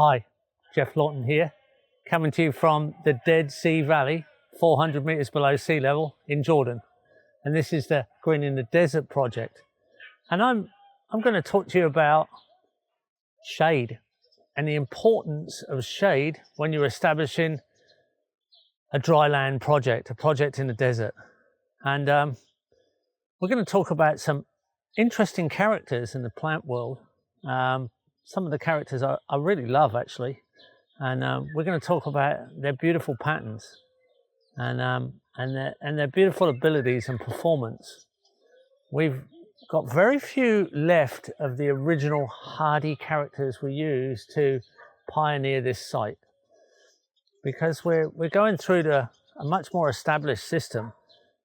Hi, Jeff Lawton here, coming to you from the Dead Sea Valley, 400 meters below sea level in Jordan. And this is the Green in the Desert project. And I'm going to talk to you about shade and the importance of shade when you're establishing a dryland project, a project in the desert. And we're going to talk about some interesting characters in the plant world. Some of the characters I really love, actually, and we're going to talk about their beautiful patterns and their beautiful abilities and performance. We've got very few left of the original hardy characters we used to pioneer this site, because we're going through a much more established system.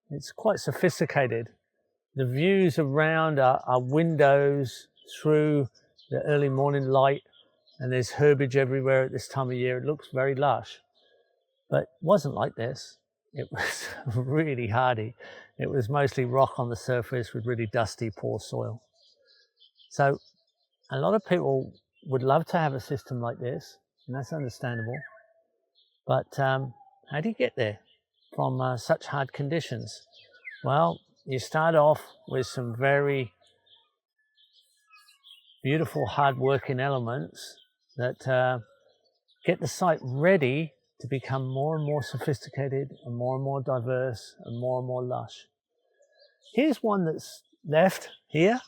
It's quite sophisticated. The views around are windows through the early morning light, and there's herbage everywhere at this time of year. It looks very lush, but it wasn't like this. It was really hardy. It was mostly rock on the surface with really dusty, poor soil. So a lot of people would love to have a system like this, and that's understandable. But how do you get there from such hard conditions? Well, you start off with some very beautiful hard-working elements that get the site ready to become more and more sophisticated and more diverse and more lush. Here's one that's left here.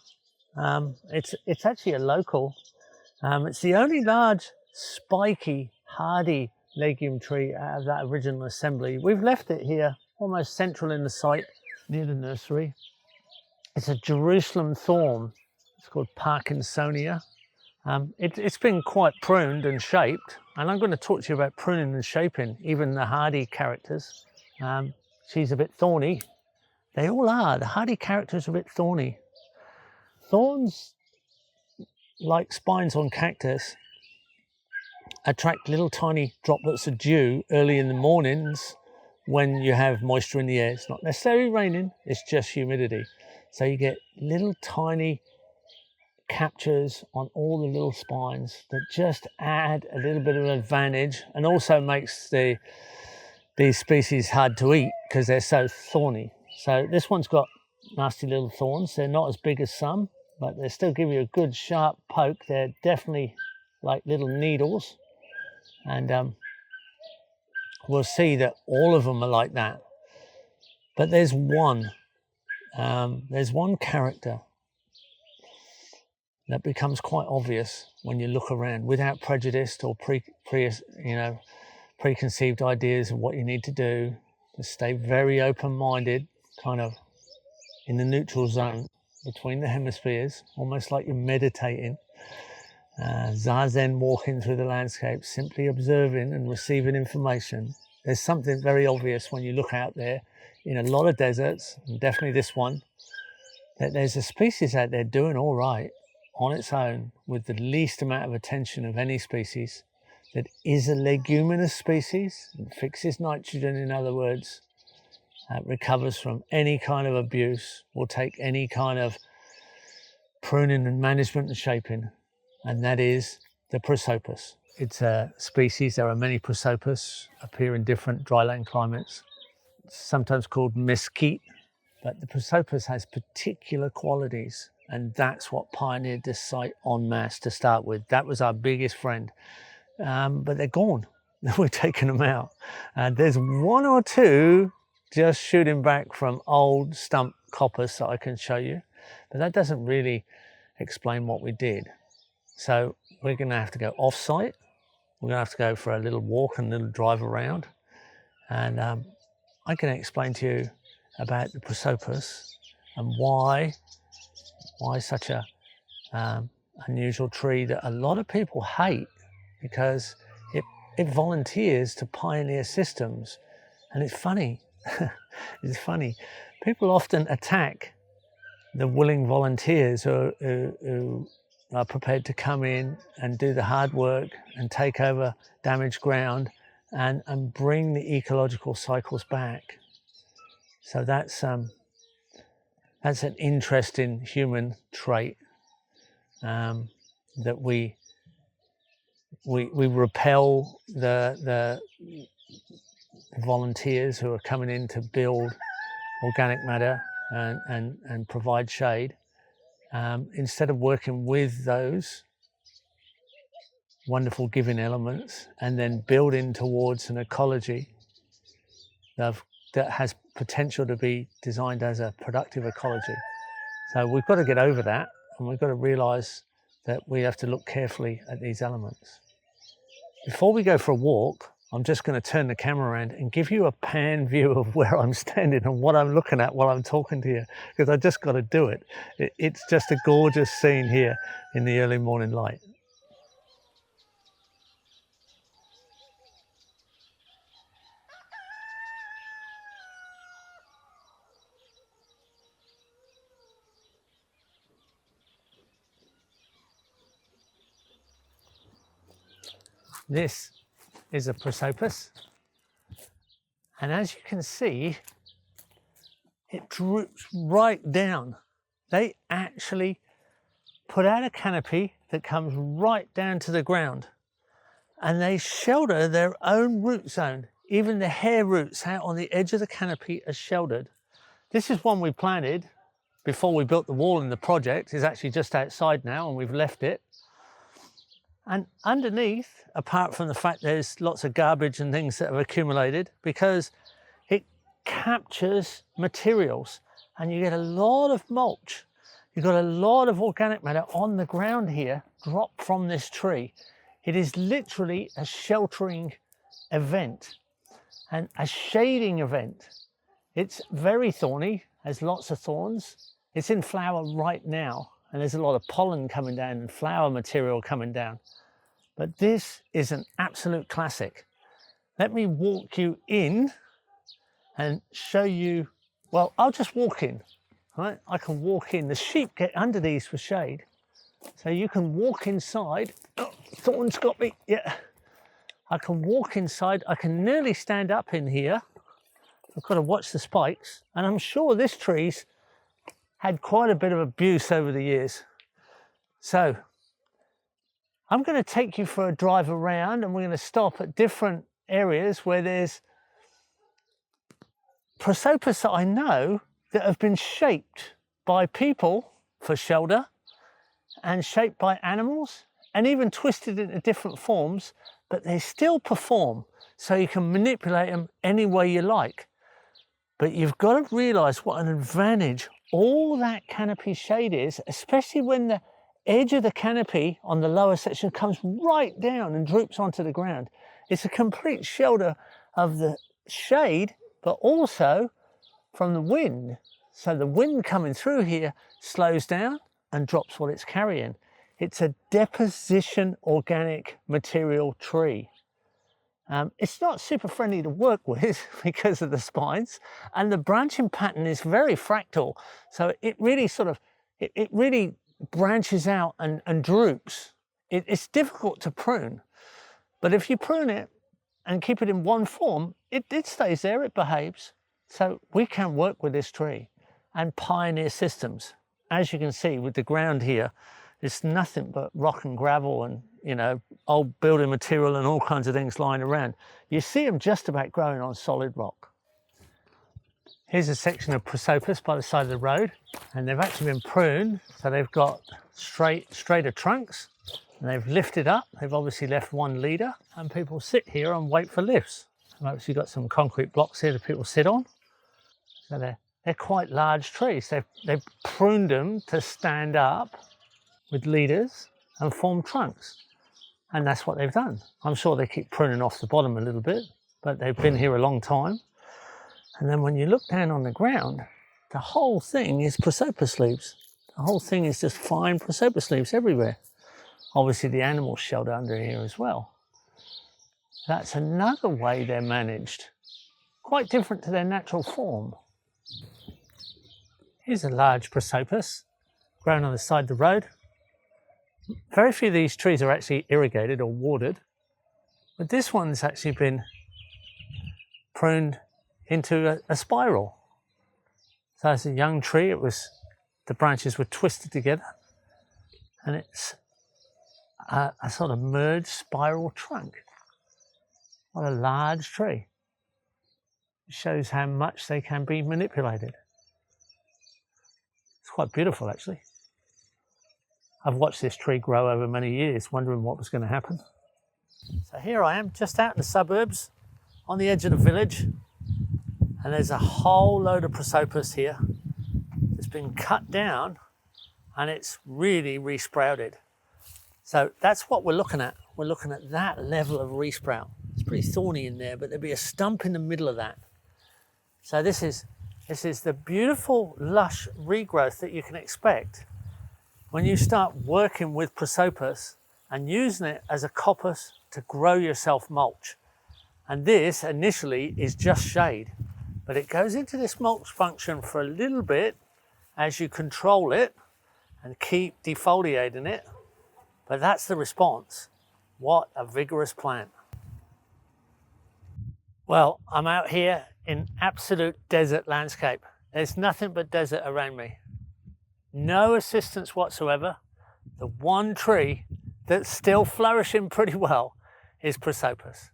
It's actually a local. It's the only large spiky hardy legume tree out of that original assembly. We've left it here almost central in the site near the nursery. It's a Jerusalem Thorn. It's called Parkinsonia. It's been quite pruned and shaped, and I'm going to talk to you about pruning and shaping even the hardy characters. She's a bit thorny. They all are. The hardy characters are a bit thorny. Thorns, like spines on cactus, attract little tiny droplets of dew early in the mornings when you have moisture in the air. It's not necessarily raining, it's just humidity. So you get little tiny captures on all the little spines that just add a little bit of an advantage, and also makes these species hard to eat because they're so thorny. So this one's got nasty little thorns. They're not as big as some, but they still give you a good sharp poke. They're definitely like little needles, and we'll see that all of them are like that. But there's one character that becomes quite obvious when you look around without prejudice or preconceived ideas of what you need to do. Just stay very open-minded, kind of in the neutral zone between the hemispheres, almost like you're meditating, zazen walking through the landscape, simply observing and receiving information. There's something very obvious when you look out there in a lot of deserts, and definitely this one, that there's a species out there doing all right on its own with the least amount of attention of any species, that is a leguminous species and fixes nitrogen, in other words, recovers from any kind of abuse, will take any kind of pruning and management and shaping, and that is the Prosopis. It's a species, there are many Prosopis, appear in different dryland climates. It's sometimes called mesquite, but the Prosopis has particular qualities, and that's what pioneered this site en masse to start with. That was our biggest friend, but they're gone. We're taking them out. There's one or two just shooting back from old stump coppice that I can show you, but that doesn't really explain what we did. So we're going to have to go off-site. We're going to have to go for a little walk and a little drive around, and I can explain to you about the Prosopis and why such a unusual tree that a lot of people hate, because it volunteers to pioneer systems. And it's funny. It's funny. People often attack the willing volunteers who are prepared to come in and do the hard work and take over damaged ground and bring the ecological cycles back. So that's an interesting human trait that we we repel the volunteers who are coming in to build organic matter and provide shade. Instead of working with those wonderful giving elements and then building towards an ecology that has potential to be designed as a productive ecology. So we've got to get over that, and we've got to realise that we have to look carefully at these elements. Before we go for a walk, I'm just going to turn the camera around and give you a pan view of where I'm standing and what I'm looking at while I'm talking to you, because I just got to do it. It's just a gorgeous scene here in the early morning light. This is a Prosopis, and as you can see, it droops right down. They actually put out a canopy that comes right down to the ground, and they shelter their own root zone. Even the hair roots out on the edge of the canopy are sheltered. This is one we planted before we built the wall in the project. It's actually just outside now, and we've left it. And underneath, apart from the fact there's lots of garbage and things that have accumulated, because it captures materials and you get a lot of mulch. You've got a lot of organic matter on the ground here, dropped from this tree. It is literally a sheltering event and a shading event. It's very thorny, has lots of thorns. It's in flower right now, and there's a lot of pollen coming down and flower material coming down. But this is an absolute classic. Let me walk you in and show you. Well, I'll just walk in, right? I can walk in. The sheep get under these for shade. So you can walk inside. Oh, thorn's got me, yeah. I can walk inside. I can nearly stand up in here. I've got to watch the spikes. And I'm sure this tree's had quite a bit of abuse over the years. So I'm going to take you for a drive around, and we're going to stop at different areas where there's Prosopis that I know that have been shaped by people for shelter and shaped by animals and even twisted into different forms, but they still perform, so you can manipulate them any way you like. But you've got to realise what an advantage all that canopy shade is, especially when the edge of the canopy on the lower section comes right down and droops onto the ground. It's a complete shelter of the shade, but also from the wind. So the wind coming through here slows down and drops what it's carrying. It's a deposition organic material tree. It's not super friendly to work with because of the spines, and the branching pattern is very fractal. So it really it really branches out and droops. It's difficult to prune, but if you prune it and keep it in one form, it stays there, it behaves. So we can work with this tree and pioneer systems. As you can see with the ground here, it's nothing but rock and gravel and, you know, old building material and all kinds of things lying around. You see them just about growing on solid rock. Here's a section of Prosopis by the side of the road, and they've actually been pruned, so they've got straighter trunks, and they've lifted up. They've obviously left one leader, and people sit here and wait for lifts. I've actually got some concrete blocks here that people sit on. So they're quite large trees. They've pruned them to stand up with leaders and form trunks, and that's what they've done. I'm sure they keep pruning off the bottom a little bit, but they've been here a long time. And then when you look down on the ground, the whole thing is Prosopis leaves. The whole thing is just fine Prosopis leaves everywhere. Obviously the animals shelter under here as well. That's another way they're managed, quite different to their natural form. Here's a large Prosopis grown on the side of the road. Very few of these trees are actually irrigated or watered, but this one's actually been pruned into a spiral. So as a young tree, the branches were twisted together, and it's a sort of merged spiral trunk. What a large tree. It shows how much they can be manipulated. It's quite beautiful, actually. I've watched this tree grow over many years, wondering what was going to happen. So here I am, just out in the suburbs, on the edge of the village, and there's a whole load of Prosopis here. It's been cut down, and it's really resprouted. So that's what we're looking at. We're looking at that level of resprout. It's pretty thorny in there, but there'll be a stump in the middle of that. So this is the beautiful, lush regrowth that you can expect when you start working with Prosopis and using it as a coppice to grow yourself mulch. And this initially is just shade, but it goes into this mulch function for a little bit as you control it and keep defoliating it. But that's the response. What a vigorous plant. Well, I'm out here in absolute desert landscape. There's nothing but desert around me. No assistance whatsoever. The one tree that's still flourishing pretty well is Prosopis.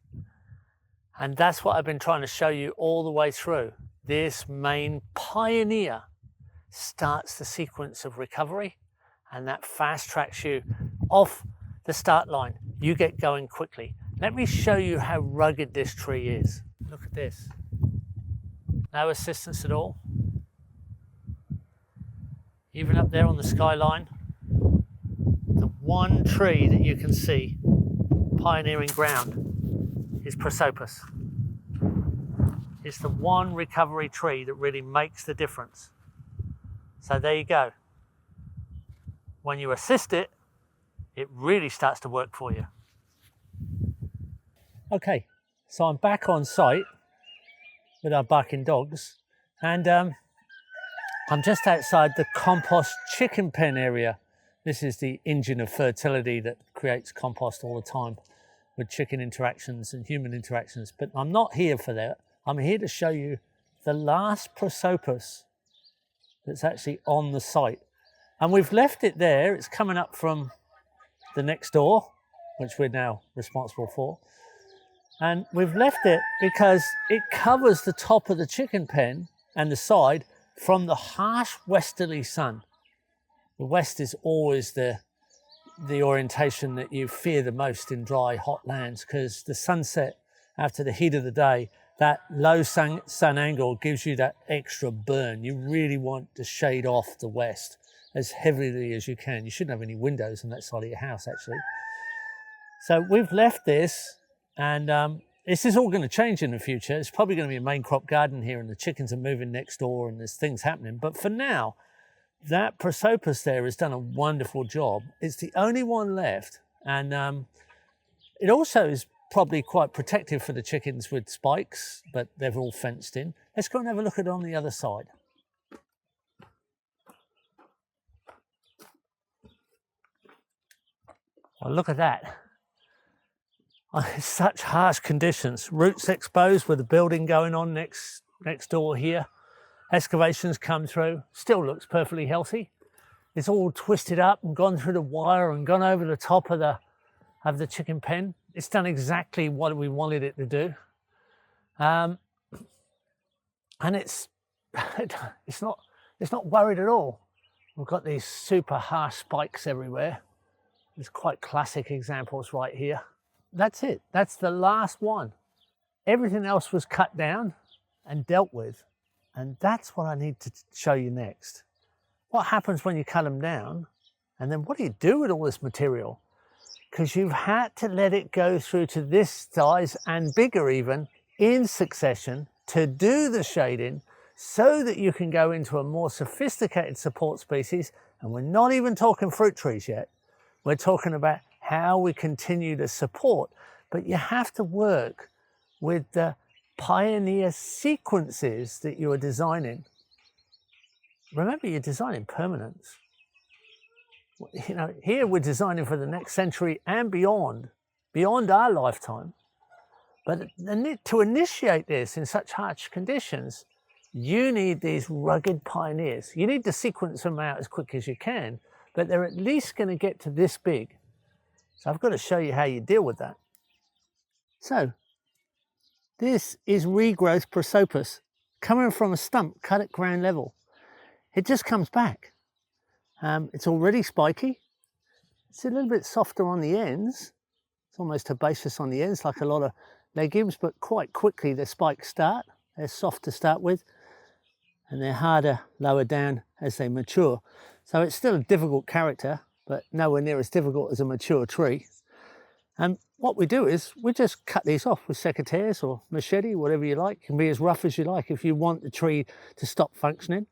And that's what I've been trying to show you all the way through. This main pioneer starts the sequence of recovery, and that fast tracks you off the start line. You get going quickly. Let me show you how rugged this tree is. Look at this. No assistance at all. Even up there on the skyline, the one tree that you can see pioneering ground is Prosopis. It's the one recovery tree that really makes the difference. So there you go. When you assist it, it really starts to work for you. Okay, so I'm back on site with our barking dogs, and I'm just outside the compost chicken pen area. This is the engine of fertility that creates compost all the time with chicken interactions and human interactions. But I'm not here for that. I'm here to show you the last Prosopis that's actually on the site. And we've left it there. It's coming up from the next door, which we're now responsible for. And we've left it because it covers the top of the chicken pen and the side from the harsh westerly sun. The west is always the orientation that you fear the most in dry, hot lands, because the sunset after the heat of the day, that low sun angle gives you that extra burn. You really want to shade off the west as heavily as you can. You shouldn't have any windows on that side of your house, actually. So we've left this, and this is all going to change in the future. It's probably going to be a main crop garden here, and the chickens are moving next door, and there's things happening. But for now, that Prosopis there has done a wonderful job. It's the only one left, and it also is probably quite protective for the chickens with spikes, but they're all fenced in. Let's go and have a look at it on the other side. Well, look at that. Such harsh conditions. Roots exposed with the building going on next door here. Excavations come through. Still looks perfectly healthy. It's all twisted up and gone through the wire and gone over the top of the chicken pen. It's done exactly what we wanted it to do. And it's not worried at all. We've got these super harsh spikes everywhere. There's quite classic examples right here. That's it. That's the last one. Everything else was cut down and dealt with. And that's what I need to show you next. What happens when you cut them down? And then what do you do with all this material? Because you've had to let it go through to this size and bigger even in succession to do the shading so that you can go into a more sophisticated support species. And we're not even talking fruit trees yet. We're talking about how we continue to support. But you have to work with the pioneer sequences that you are designing. Remember, you're designing permanence. You know, here we're designing for the next century and beyond our lifetime. But to initiate this in such harsh conditions, you need these rugged pioneers. You need to sequence them out as quick as you can, but they're at least going to get to this big. So I've got to show you how you deal with that. So this is regrowth Prosopis coming from a stump cut at ground level. It just comes back. It's already spiky. It's a little bit softer on the ends. It's almost herbaceous on the ends, like a lot of legumes, but quite quickly the spikes start. They're soft to start with, and they're harder lower down as they mature. So it's still a difficult character, but nowhere near as difficult as a mature tree. And what we do is we just cut these off with secateurs or machete, whatever you like. It can be as rough as you like if you want the tree to stop functioning.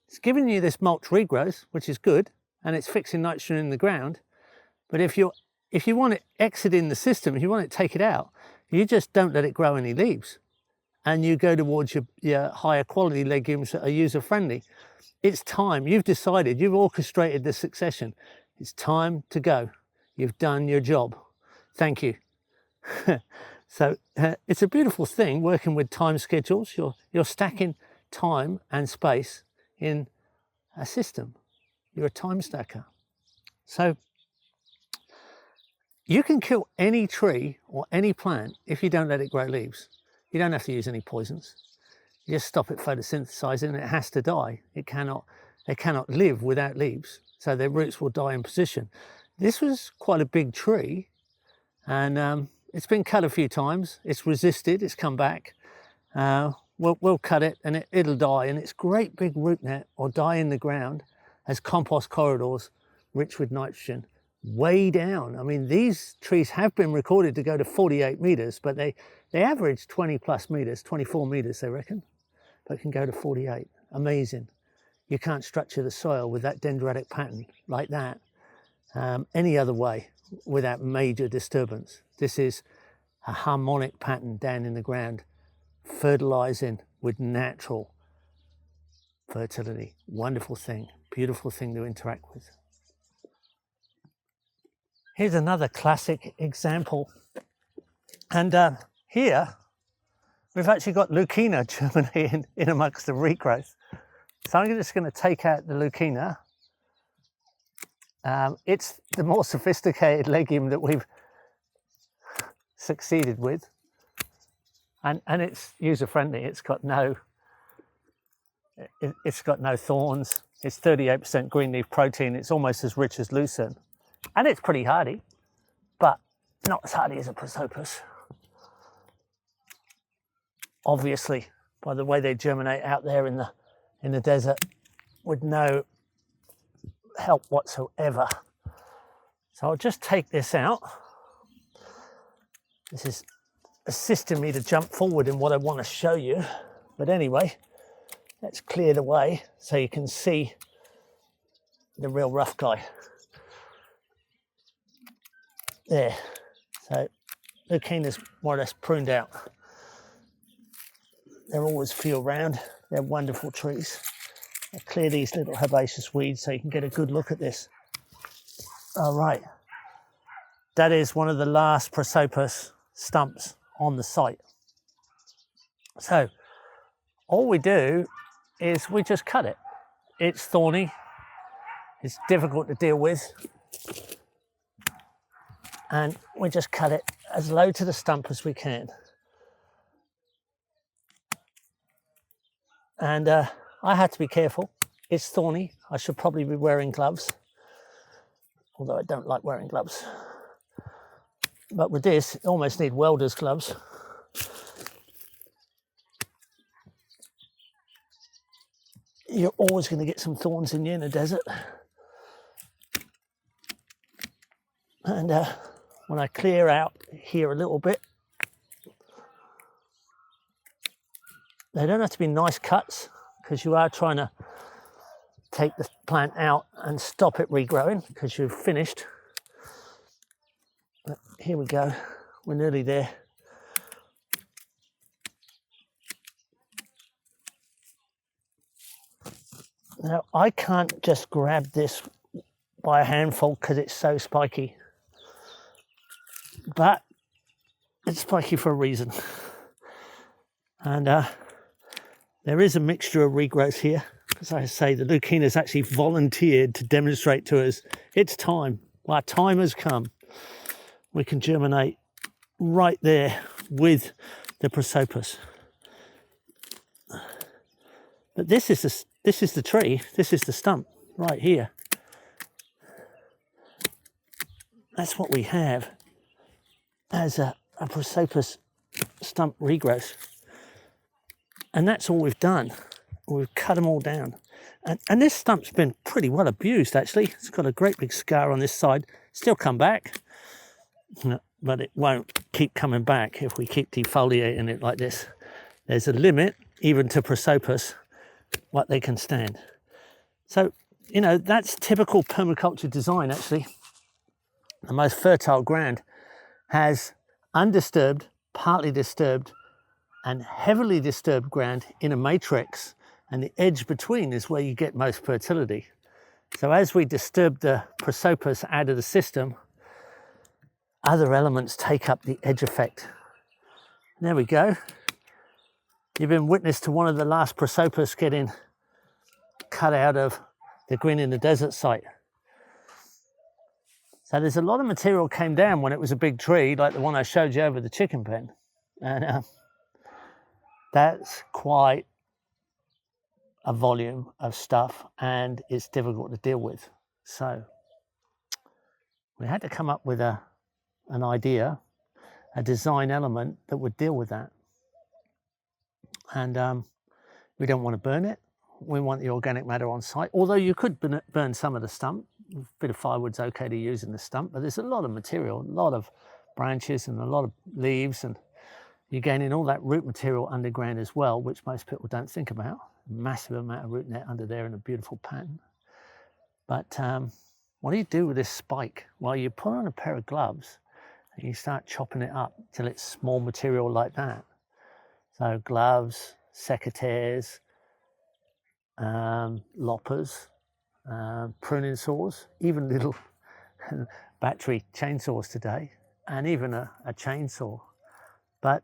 It's giving you this mulch regrowth, which is good, and it's fixing nitrogen in the ground. But if you want it exiting the system, if you want it to take it out, you just don't let it grow any leaves. And you go towards your higher quality legumes that are user friendly. It's time. You've decided, you've orchestrated the succession. It's time to go. You've done your job. Thank you. So it's a beautiful thing working with time schedules. You're stacking time and space in a system. You're a time stacker. So you can kill any tree or any plant if you don't let it grow leaves. You don't have to use any poisons. You just stop it photosynthesizing and it has to die. They cannot live without leaves. So their roots will die in position. This was quite a big tree, and it's been cut a few times. It's resisted, it's come back. We'll cut it and it'll die, and its great big root net will die in the ground as compost corridors rich with nitrogen way down. I mean, these trees have been recorded to go to 48 meters, but they average 20 plus meters, 24 meters, they reckon, but can go to 48. Amazing. You can't structure the soil with that dendritic pattern like that any other way without major disturbance. This is a harmonic pattern down in the ground, fertilizing with natural fertility. Wonderful thing, beautiful thing to interact with. Here's another classic example. And here, we've actually got Leucaena germinating in amongst the regrowth. So I'm just going to take out the Leucaena. It's the more sophisticated legume that we've succeeded with. And it's user-friendly. It's got no thorns. It's 38% green leaf protein. It's almost as rich as lucerne. And it's pretty hardy, but not as hardy as a Prosopis. Obviously, by the way they germinate out there in the desert with no help whatsoever. So I'll just take this out. This is assisting me to jump forward in what I want to show you. But anyway, let's clear the way so you can see the real rough guy. There, so Leucaena's more or less pruned out. There always few around. They're wonderful trees. I'll clear these little herbaceous weeds so you can get a good look at this. All right, that is one of the last Prosopis stumps on the site. So all we do is we just cut it. It's thorny, it's difficult to deal with, and we just cut it as low to the stump as we can. And I had to be careful. It's thorny. I should probably be wearing gloves, although I don't like wearing gloves. But with this, you almost need welder's gloves. You're always going to get some thorns in you in the desert. And when I clear out here a little bit, they don't have to be nice cuts, because you are trying to take the plant out and stop it regrowing because you've finished. But here we go, we're nearly there. Now I can't just grab this by a handful because it's so spiky, but it's spiky for a reason. And there is a mixture of regrowth here. As I say, the Leucaena's actually volunteered to demonstrate to us it's time. Our time has come. we can germinate right there with the Prosopis. But this is the tree, this is the stump right here. That's what we have as a Prosopis stump regrowth. And that's all we've done. We've cut them all down. And this stump's been pretty well abused, actually. It's got a great big scar on this side. Still come back, but it won't keep coming back if we keep defoliating it like this. There's a limit, even to Prosopis, what they can stand. So, you know, that's typical permaculture design, actually. The most fertile ground has undisturbed, partly disturbed, and heavily disturbed ground in a matrix, and the edge between is where you get most fertility. So as we disturb the Prosopis out of the system, other elements take up the edge effect. There we go. You've been witness to one of the last Prosopis getting cut out of the Green in the Desert site. So there's a lot of material came down when it was a big tree, like the one I showed you over the chicken pen. And that's quite a volume of stuff, and it's difficult to deal with. So we had to come up with an idea, a design element that would deal with that. And we don't want to burn it. We want the organic matter on site, although you could burn some of the stump. A bit of firewood's okay to use in the stump, but there's a lot of material, a lot of branches and a lot of leaves, and you're gaining all that root material underground as well, which most people don't think about. Massive amount of root net under there in a beautiful pattern. But what do you do with this spike? Well, you put on a pair of gloves and you start chopping it up till it's small material like that. So gloves, secateurs, loppers, pruning saws, even little battery chainsaws today, and even a chainsaw. But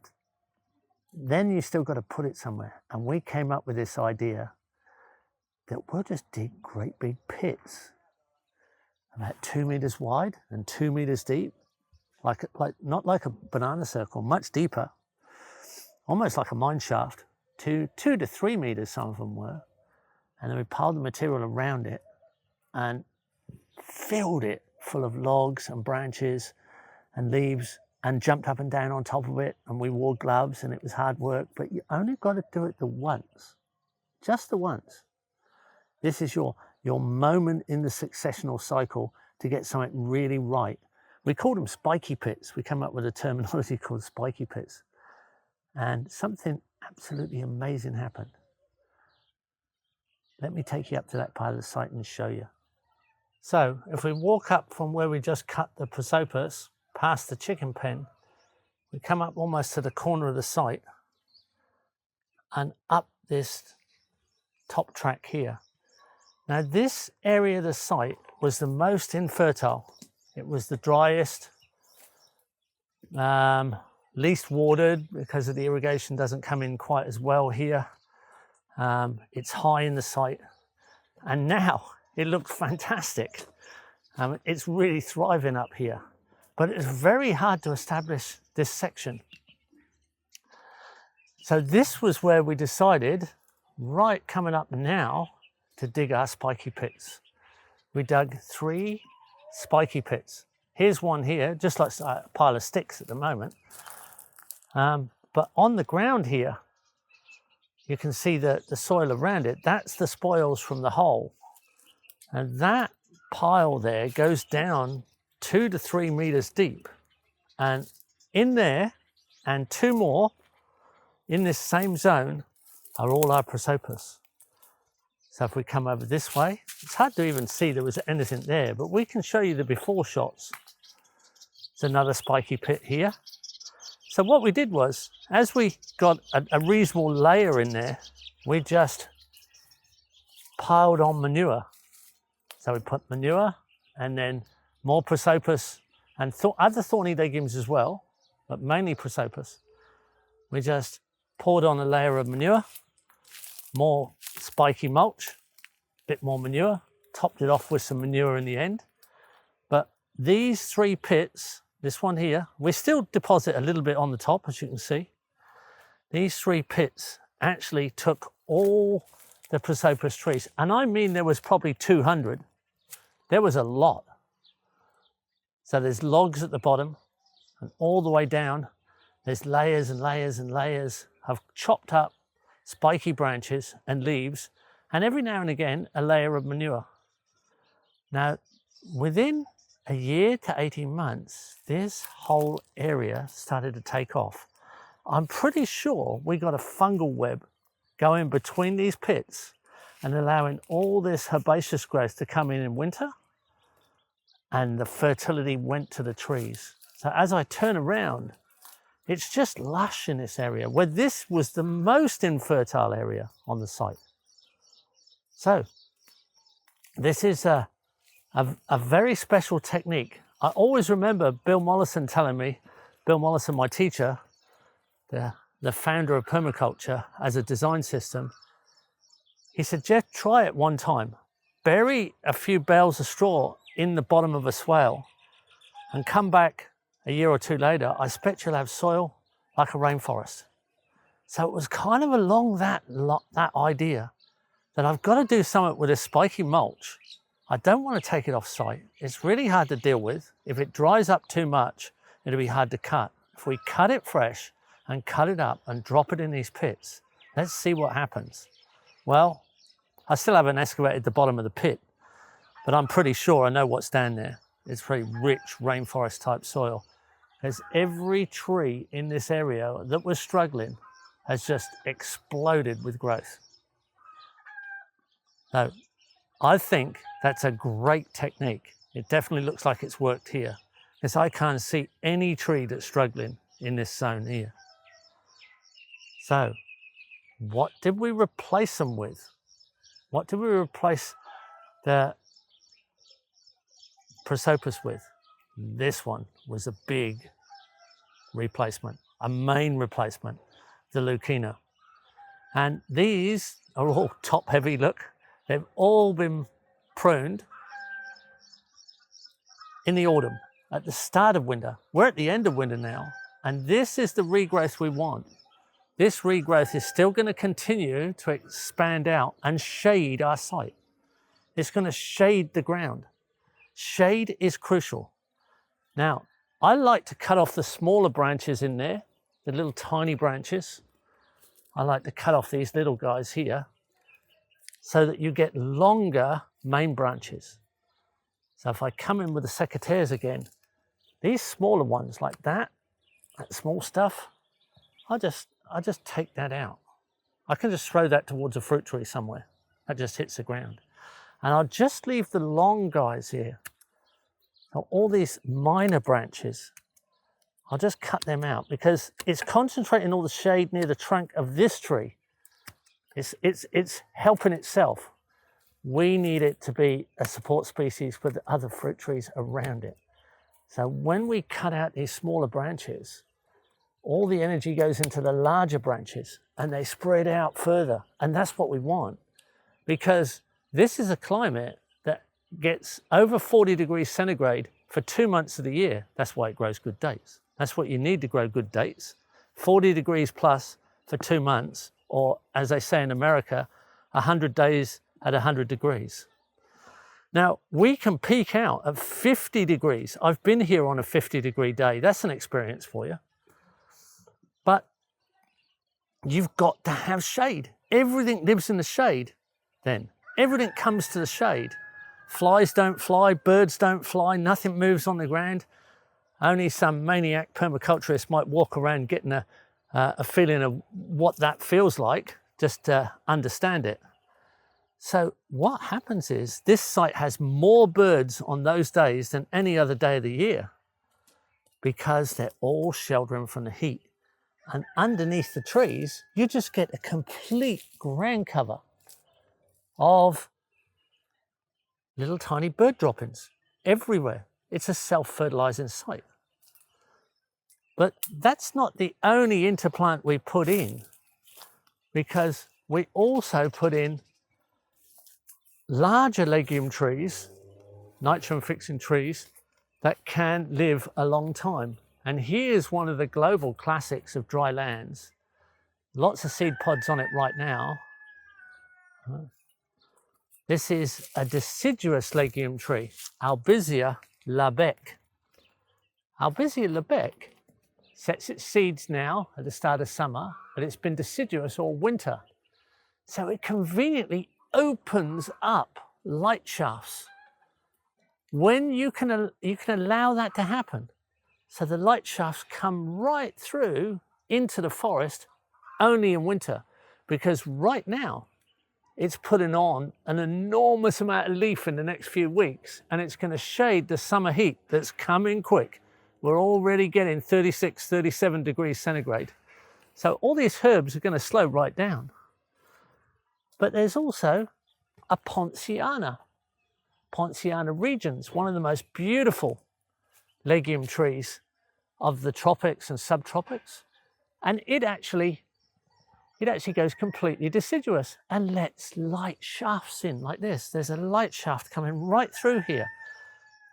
then you still got to put it somewhere. And we came up with this idea that we'll just dig great big pits, about 2 meters wide and 2 meters deep, like not like a banana circle, much deeper, almost like a mine shaft, 2 to 3 meters, some of them were. And then we piled the material around it and filled it full of logs and branches and leaves, and jumped up and down on top of it, and we wore gloves, and it was hard work, but you only got to do it the once, just the once. This is your moment in the successional cycle to get something really right. We called them spiky pits. We came up with a terminology called spiky pits, and something absolutely amazing happened. Let me take you up to that part of the site and show you. So if we walk up from where we just cut the Prosopis, past the chicken pen, we come up almost to the corner of the site and up this top track here. Now this area of the site was the most infertile. It was the driest, least watered because of the irrigation doesn't come in quite as well here. It's high in the site, and now it looks fantastic. It's really thriving up here. But it's very hard to establish this section. So this was where we decided, right coming up now, to dig our spiky pits. We dug 3 spiky pits. Here's one here, just like a pile of sticks at the moment. But on the ground here, you can see the soil around it. That's the spoils from the hole. And that pile there goes down 2 to 3 meters deep, and in there and 2 more in this same zone are all our Prosopis. So if we come over this way, it's hard to even see there was anything there, but we can show you the before shots. There's another spiky pit here. So what we did was, as we got a reasonable layer in there, we just piled on manure. So we put manure and then more Prosopis and other thorny legumes as well, but mainly Prosopis. We just poured on a layer of manure, more spiky mulch, a bit more manure, topped it off with some manure in the end. But these 3 pits this one here, we still deposit a little bit on the top, as you can see. These 3 pits actually took all the Prosopis trees, and I mean there was probably 200. There was a lot. So there's logs at the bottom, and all the way down, there's layers and layers and layers of chopped up spiky branches and leaves, and every now and again, a layer of manure. Now, within a year to 18 months, this whole area started to take off. I'm pretty sure we got a fungal web going between these pits and allowing all this herbaceous growth to come in winter, and the fertility went to the trees. So as I turn around, it's just lush in this area, where this was the most infertile area on the site. So this is a very special technique. I always remember Bill Mollison telling me, Bill Mollison, my teacher, the founder of permaculture as a design system, he said, Jeff, try it one time. Bury a few bales of straw in the bottom of a swale and come back a year or 2 later, I expect you'll have soil like a rainforest. So it was kind of along that idea that I've got to do something with this spiky mulch. I don't want to take it off site. It's really hard to deal with. If it dries up too much, it'll be hard to cut. If we cut it fresh and cut it up and drop it in these pits, let's see what happens. Well, I still haven't excavated the bottom of the pit, but I'm pretty sure I know what's down there. It's pretty rich rainforest type soil. As every tree in this area that was struggling has just exploded with growth. So I think that's a great technique. It definitely looks like it's worked here, because I can't see any tree that's struggling in this zone here. So what did we replace them with? What did we replace the Prosopis with? This one was a big replacement, a main replacement, the Leukina. And these are all top heavy, look. They've all been pruned in the autumn, at the start of winter. We're at the end of winter now, and this is the regrowth we want. This regrowth is still going to continue to expand out and shade our site. It's going to shade the ground. Shade is crucial. Now, I like to cut off the smaller branches in there, the little tiny branches. I like to cut off these little guys here so that you get longer main branches. So if I come in with the secateurs again, these smaller ones like that small stuff, I just take that out. I can just throw that towards a fruit tree somewhere. That just hits the ground. And I'll just leave the long guys here. Now, all these minor branches, I'll just cut them out because it's concentrating all the shade near the trunk of this tree. It's helping itself. We need it to be a support species for the other fruit trees around it. So when we cut out these smaller branches, all the energy goes into the larger branches and they spread out further. And that's what we want, because this is a climate that gets over 40 degrees centigrade for 2 months of the year. That's why it grows good dates. That's what you need to grow good dates. 40 degrees plus for 2 months, or as they say in America, 100 days at 100 degrees. Now, we can peak out at 50 degrees. I've been here on a 50-degree day. That's an experience for you. But you've got to have shade. Everything lives in the shade then. Everything comes to the shade. Flies don't fly, birds don't fly, nothing moves on the ground. Only some maniac permaculturist might walk around getting a feeling of what that feels like, just to understand it. So what happens is this site has more birds on those days than any other day of the year, because they're all sheltering from the heat. And underneath the trees, you just get a complete ground cover of little tiny bird droppings everywhere. It's a self-fertilizing site. But that's not the only interplant we put in, because we also put in larger legume trees, nitrogen fixing trees, that can live a long time. And here's one of the global classics of dry lands. Lots of seed pods on it right now. This is a deciduous legume tree, Albizia labec. Albizia labec sets its seeds now at the start of summer, but it's been deciduous all winter. So it conveniently opens up light shafts. When you can allow that to happen, so the light shafts come right through into the forest only in winter, because right now it's putting on an enormous amount of leaf in the next few weeks, and it's going to shade the summer heat that's coming quick. We're already getting 36, 37 degrees centigrade. So all these herbs are going to slow right down. But there's also a Ponciana regens, one of the most beautiful legume trees of the tropics and subtropics. And it actually goes completely deciduous and lets light shafts in like this. There's a light shaft coming right through here.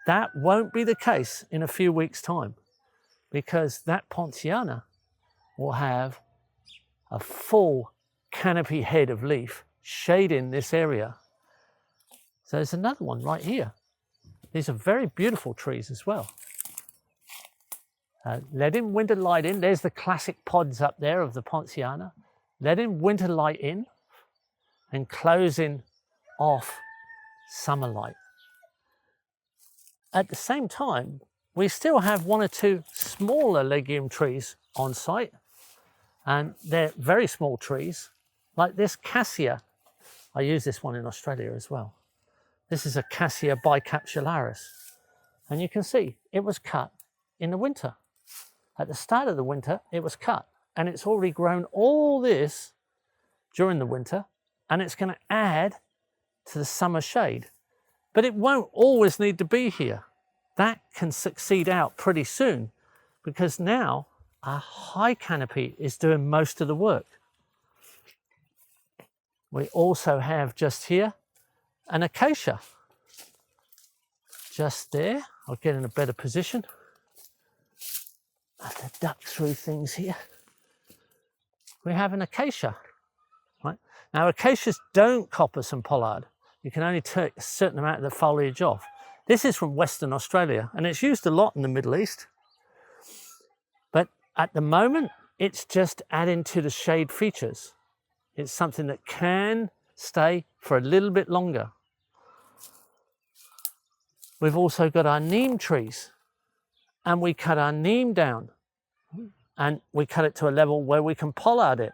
That won't be the case in a few weeks' time, because that Ponciana will have a full canopy head of leaf shading this area. So there's another one right here. These are very beautiful trees as well. Letting winter light in. There's the classic pods up there of the Ponciana. Letting winter light in and closing off summer light. At the same time, we still have one or two smaller legume trees on site, and they're very small trees, like this Acacia. I use this one in Australia as well. This is Acacia bicapsularis, and you can see it was cut in the winter. At the start of the winter, it was cut, and it's already grown all this during the winter, and it's going to add to the summer shade. But it won't always need to be here. That can succeed out pretty soon, because now our high canopy is doing most of the work. We also have just here an Acacia. Just there, I'll get in a better position. I have to duck through things here. We have an Acacia, right? Now Acacias don't coppice and pollard. You can only take a certain amount of the foliage off. This is from Western Australia, and it's used a lot in the Middle East. But at the moment, it's just adding to the shade features. It's something that can stay for a little bit longer. We've also got our neem trees, and we cut our neem down, and we cut it to a level where we can pollard it.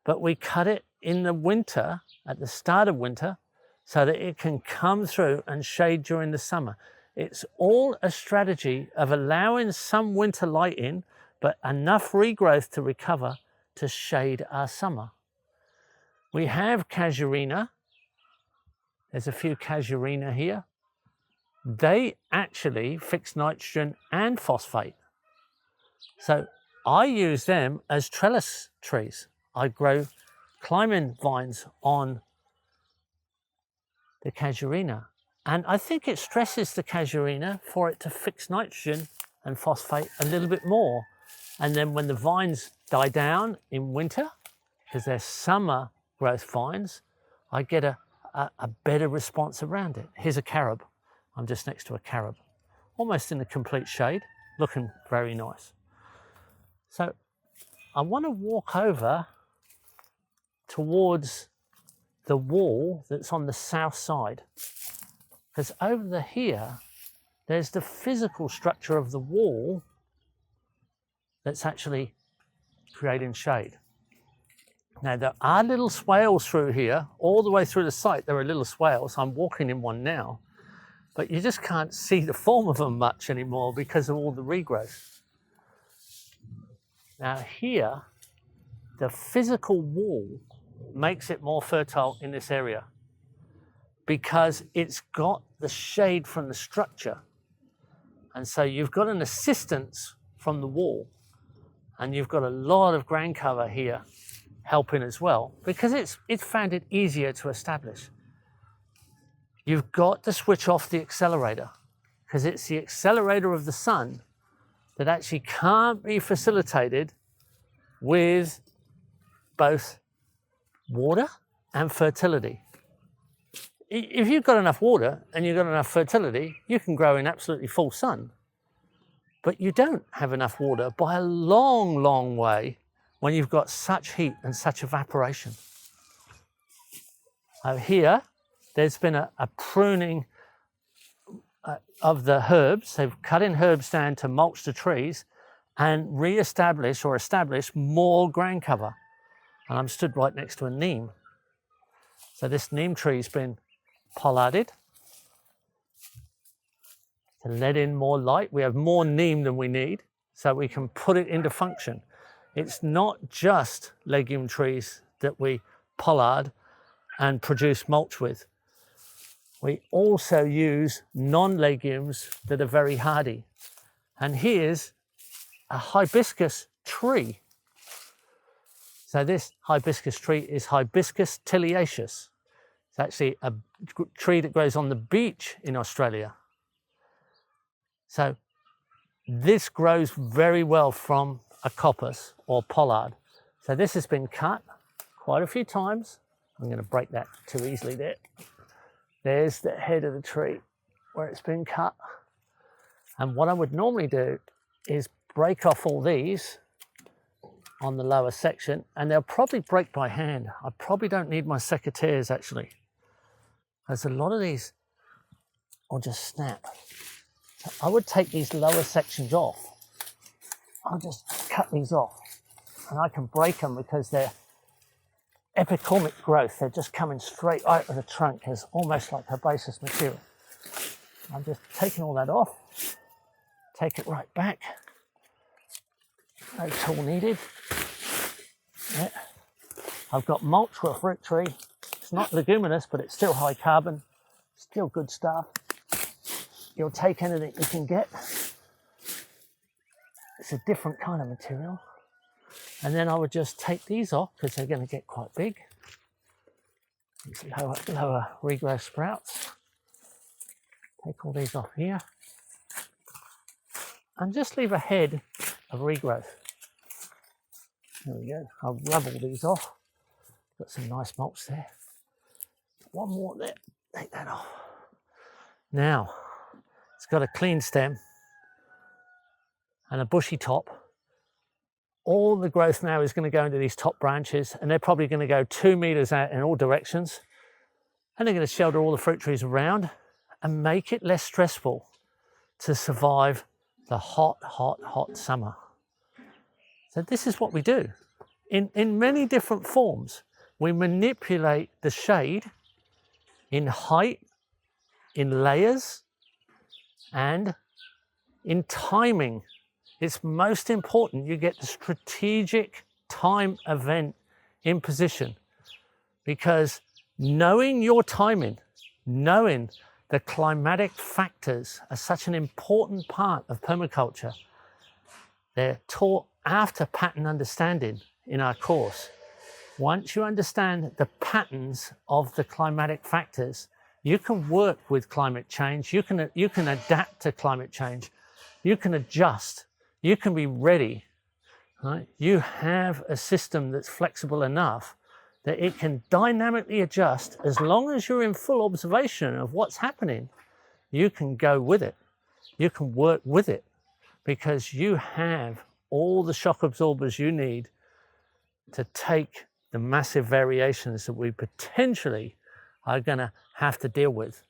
But we cut it in the winter, at the start of winter, so that it can come through and shade during the summer. It's all a strategy of allowing some winter light in, but enough regrowth to recover to shade our summer. We have Casuarina. There's a few Casuarina here. They actually fix nitrogen and phosphate. So I use them as trellis trees. I grow climbing vines on the Casuarina. And I think it stresses the Casuarina for it to fix nitrogen and phosphate a little bit more. And then when the vines die down in winter, because they're summer growth vines, I get a better response around it. Here's a carob. I'm just next to a carob, almost in the complete shade, looking very nice. So I want to walk over towards the wall that's on the south side, because over here, there's the physical structure of the wall that's actually creating shade. Now, there are little swales through here, all the way through the site. There are little swales. I'm walking in one now, but you just can't see the form of them much anymore because of all the regrowth. Now here, the physical wall makes it more fertile in this area because it's got the shade from the structure. And so you've got an assistance from the wall, and you've got a lot of ground cover here helping as well, because it's found it easier to establish. You've got to switch off the accelerator, because it's the accelerator of the sun that actually can't be facilitated with both water and fertility. If you've got enough water and you've got enough fertility, you can grow in absolutely full sun. But you don't have enough water by a long, long way when you've got such heat and such evaporation. Here, there's been a pruning of the herbs. They've cut in herbs down to mulch the trees and re-establish or establish more ground cover. And I'm stood right next to a neem. So this neem tree's been pollarded to let in more light. We have more neem than we need, so we can put it into function. It's not just legume trees that we pollard and produce mulch with. We also use non-legumes that are very hardy. And here's a hibiscus tree. So this hibiscus tree is Hibiscus tiliaceus. It's actually a tree that grows on the beach in Australia. So this grows very well from a coppice or pollard. So this has been cut quite a few times. I'm going to break that too easily there. There's the head of the tree where it's been cut. And what I would normally do is break off all these on the lower section, and they'll probably break by hand. I probably don't need my secateurs actually. There's a lot of these will just snap. So I would take these lower sections off. I'll just cut these off and I can break them because they're epicormic growth. They're just coming straight out of the trunk. It's almost like herbaceous material. I'm just taking all that off, take it right back. No tool needed. Yeah. I've got mulch for a fruit tree. It's not leguminous, but it's still high carbon, still good stuff. You'll take anything you can get. It's a different kind of material. And then I would just take these off because they're going to get quite big. These lower regrowth sprouts. Take all these off here. And just leave a head of regrowth. There we go. I'll rub all these off. Got some nice mulch there. One more there. Take that off. Now, it's got a clean stem and a bushy top. All the growth now is going to go into these top branches, and they're probably going to go 2 meters out in all directions. And they're going to shelter all the fruit trees around and make it less stressful to survive the hot, hot, hot summer. So this is what we do. In many different forms, we manipulate the shade in height, in layers, and in timing. It's most important you get the strategic time event in position, because knowing your timing, knowing the climatic factors are such an important part of permaculture. They're taught after pattern understanding in our course. Once you understand the patterns of the climatic factors, you can work with climate change, you can adapt to climate change, you can adjust, you can be ready. Right? You have a system that's flexible enough that it can dynamically adjust. As long as you're in full observation of what's happening, you can go with it. You can work with it because you have all the shock absorbers you need to take the massive variations that we potentially are going to have to deal with.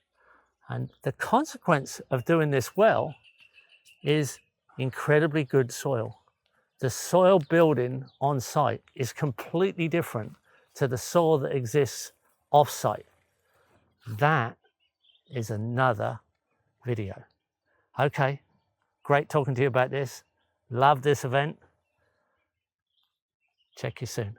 And the consequence of doing this well is incredibly good soil. The soil building on site is completely different to the soil that exists off site. That is another video. Okay, great talking to you about this. Love this event. Check you soon.